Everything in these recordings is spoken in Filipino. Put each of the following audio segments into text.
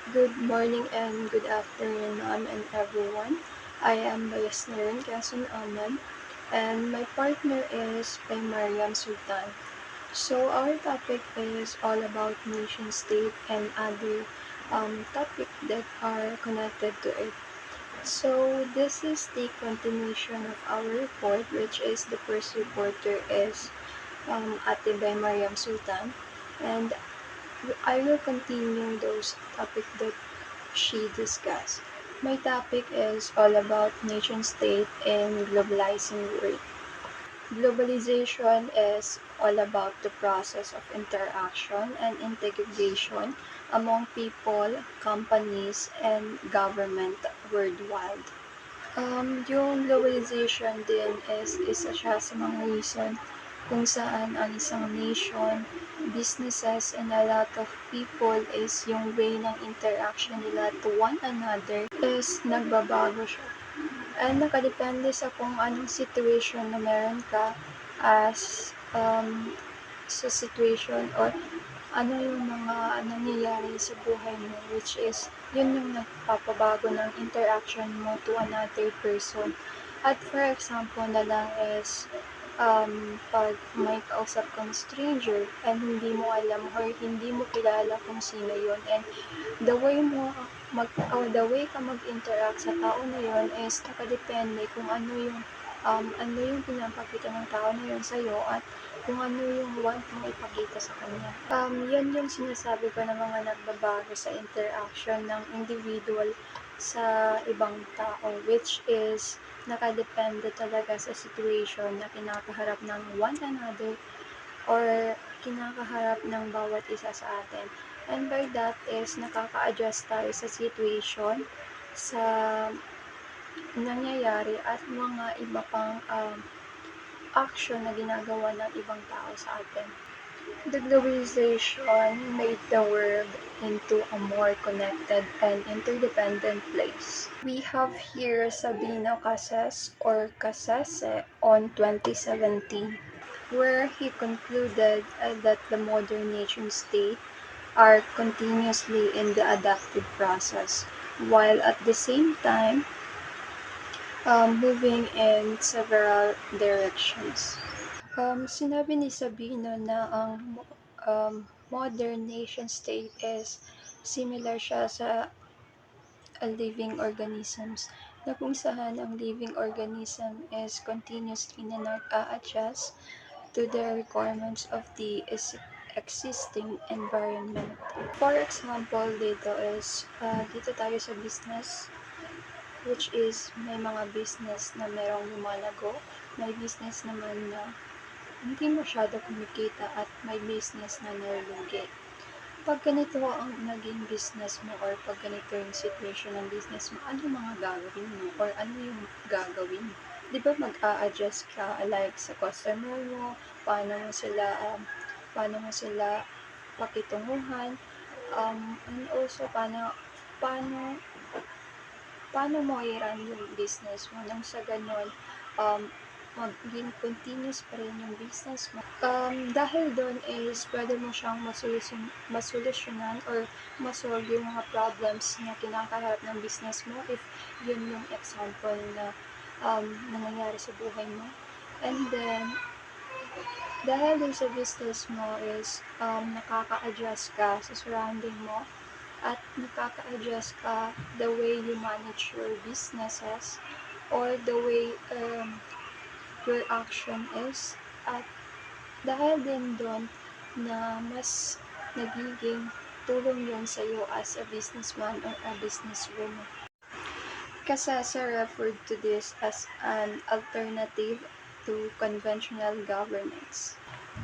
Good morning and good afternoon, ma'am and everyone. I am Bayasnerin Quezon Ahmed, and my partner is by Mariam Sultan. So our topic is all about nation state and other topics that are connected to it. So this is the continuation of our report, which is the first reporter is Ate by Mariam Sultan, and I will continue those topics that she discussed. My topic is all about nation state in globalizing world. Globalization is all about the process of interaction and integration among people, companies, and government worldwide. Yung globalization din is isa siya sa mga reason kung saan ang isang nation, businesses, and a lot of people is yung way ng interaction nila to one another is nagbabago siya. And nakadepende sa kung anong situation na meron ka as sa situation or ano yung mga nangyayari sa buhay mo, which is yun yung nagpapabago ng interaction mo to another person. At for example na lang is pag may kausap kang stranger and hindi mo alam or hindi mo kilala kung sino yun, and the way mo the way ka mag-interact sa tao na yun is nakadepende kung ano yung pinapakita ng tao na yun sa'yo at kung ano yung want mong ipakita sa kanya. Yan yung sinasabi ko na mga nagbabago sa interaction ng individual sa ibang tao, which is nakadepende talaga sa situation na kinakaharap ng one another or kinakaharap ng bawat isa sa atin. And by that is nakaka-adjust tayo sa situation, sa nangyayari at mga iba pang action na ginagawa ng ibang tao sa atin. The globalization made the world into a more connected and interdependent place. We have here Sabino Casas or Casase on 2017, where he concluded that the modern nation state are continuously in the adaptive process, while at the same time moving in several directions. Sinabi ni Sabino na ang modern nation state is similar siya sa living organisms, na kung saan ang living organism is continuously na nag-a-adjust to the requirements of the existing environment. For example, dito tayo sa business, which is may mga business na merong lumalago, may business naman na hindi masyado kumikita at may business na nalulugi. Pag ganito ang naging business mo or pag ganito yung situation ng business mo, ano yung mga gagawin mo or ano yung gagawin mo? Di ba mag-a-adjust ka like sa customer mo, paano mo sila pakitunguhan, and also paano, paano mo i-run yung business mo nang sa ganun, um, maging continuous pa rin yung business mo. Dahil doon is pwede mo siyang masolusyonan or masolve yung mga problems na kinakaharap ng business mo if yun yung example na nangyayari sa buhay mo. And then, dahil din sa business mo is nakaka-adjust ka sa surrounding mo at nakaka-adjust ka the way you manage your businesses or the way your action is, at dahil din doon na mas nagiging tulong yun sa iyo as a businessman or a businesswoman. Kasasa referred to this as an alternative to conventional governance.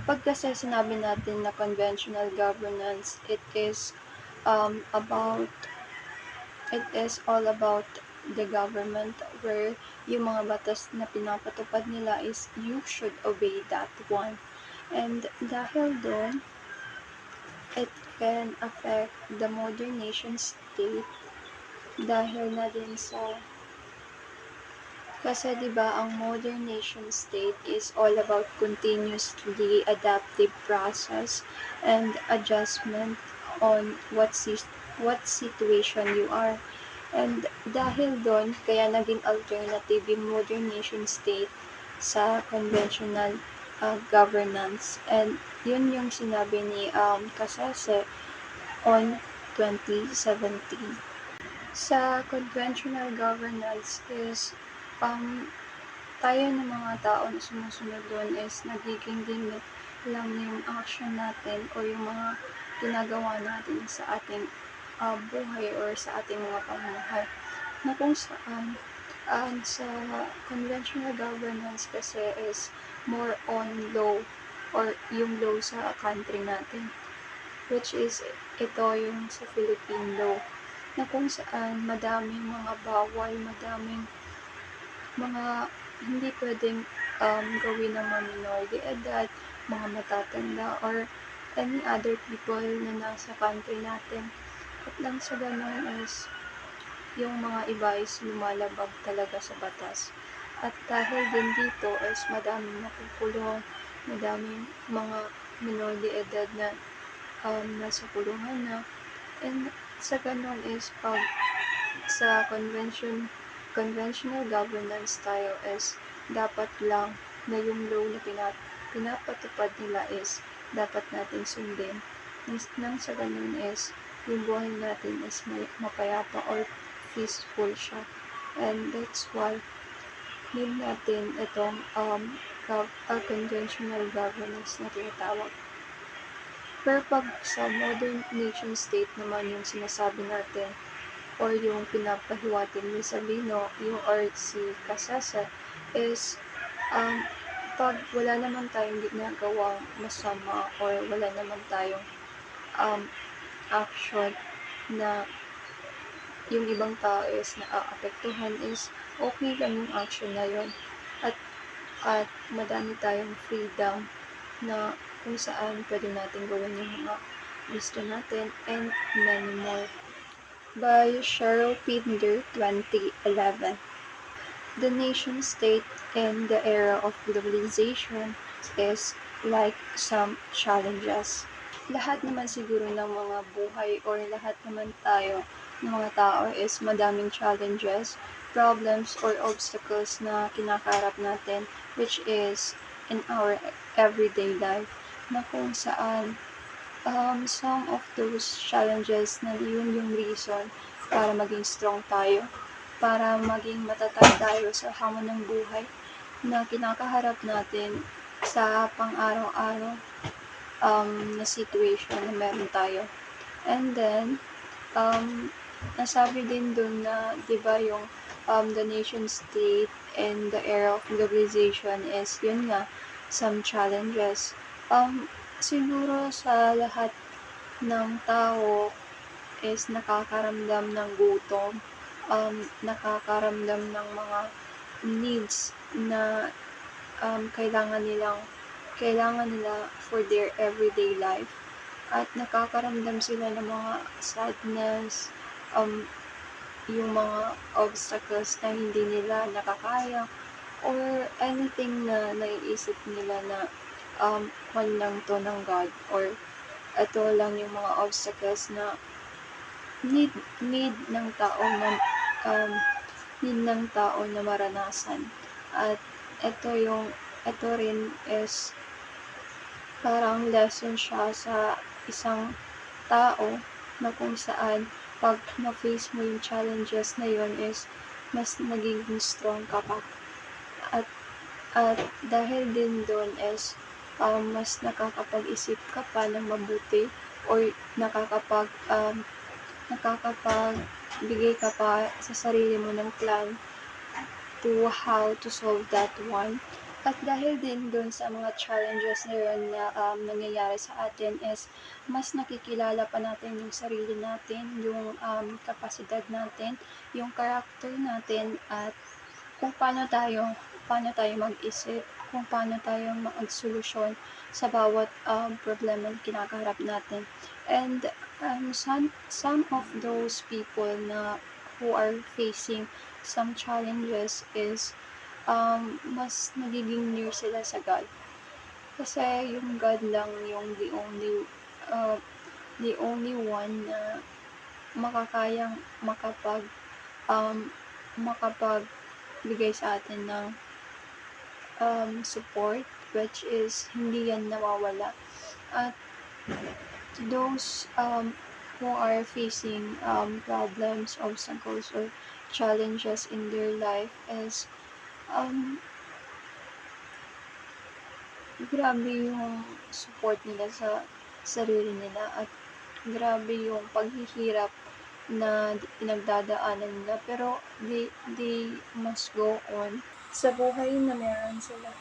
Pag kasi sinabi natin na conventional governance, about it is all about the government, where yung mga batas na pinapatupad nila is you should obey that one. And dahil doon, it can affect the modern nation state dahil na din sa kasi diba ang modern nation state is all about continuously adaptive process and adjustment on what what situation you are. And dahil doon, kaya naging alternative yung modern nation state sa conventional governance. And yun yung sinabi ni Kasese on 2017. Sa conventional governance is tayo ng mga tao na sumusunod doon is nagiging limit lang yung action natin o yung mga ginagawa natin sa ating buhay or sa ating mga pamumuhay. Na kung saan sa conventional governance kasi is more on law or yung law sa country natin, which is ito yung sa Philippine law, na kung saan madaming mga bawal, madaming mga hindi pwedeng gawin ng mga minor de edad, mga matatanda, or any other people na nasa country natin. At lang sa ganun is yung mga iba is lumalabag talaga sa batas. At dahil din dito is madaming nakukulong, madaming mga minor de edad na nasa kulungan na. And sa ganun is pag sa conventional governance tayo is dapat lang na yung law na pinapatupad nila is dapat nating sundin. Nang sa ganun is yung buhay natin is mapayapa or peaceful siya. And that's why need natin itong conventional governance na tinatawag. Pero pag sa modern nation state naman yung sinasabi natin or yung pinapahiwatig ni Sabino, yung or si Casasa, is pag wala naman tayong ginagawang masama or wala naman tayong action na yung ibang tao is naaapektuhan, is okay lang yung action na yun. At madami tayong freedom na kung saan pwede natin gawin yung mga gusto natin and many more. By Cheryl Pinder, 2011. The nation-state in the era of globalization is like some challenges. Lahat naman siguro ng mga buhay or lahat naman tayo ng mga tao is madaming challenges, problems, or obstacles na kinakaharap natin, which is in our everyday life, na kung saan some of those challenges na yun yung reason para maging strong tayo, para maging matatag tayo sa hamon ng buhay na kinakaharap natin sa pang-araw-araw na situation na meron tayo. And then, nasabi din dun na, di ba, yung the nation state and the era of globalization is, yun nga, some challenges. Siguro sa lahat ng tao is nakakaramdam ng gutom, nakakaramdam ng mga needs na kailangan nila for their everyday life. At nakakaramdam sila ng mga sadness, yung mga obstacles na hindi nila nakakaya, or anything na naiisip nila na kwan lang to ng God, or ito lang yung mga obstacles na need ng tao na maranasan. At ito rin is parang lesson siya sa isang tao na kung saan pag na-face mo yung challenges na yun is mas nagiging strong ka pa. At dahil din doon is mas nakakapag-isip ka pa ng mabuti or nakakapagbigay ka pa sa sarili mo ng plan to how to solve that one. At dahil din doon sa mga challenges na yun na nangyayari sa atin is mas nakikilala pa natin yung sarili natin, yung kapasidad natin, yung character natin, at kung paano tayo mag-isip, kung paano tayo mag-solusyon sa bawat problema na kinakaharap natin. And some of those people na who are facing some challenges is mas nagiging near sila sa God. Kasi yung God lang yung the only one na makakayang um, makapagbigay sa atin ng support, which is hindi yan nawawala. At those who are facing problems, obstacles, or challenges in their life is um, grabe yung support nila sa sarili nila at grabe yung paghihirap na pinagdadaanan nila pero they must go on sa buhay na meron sila.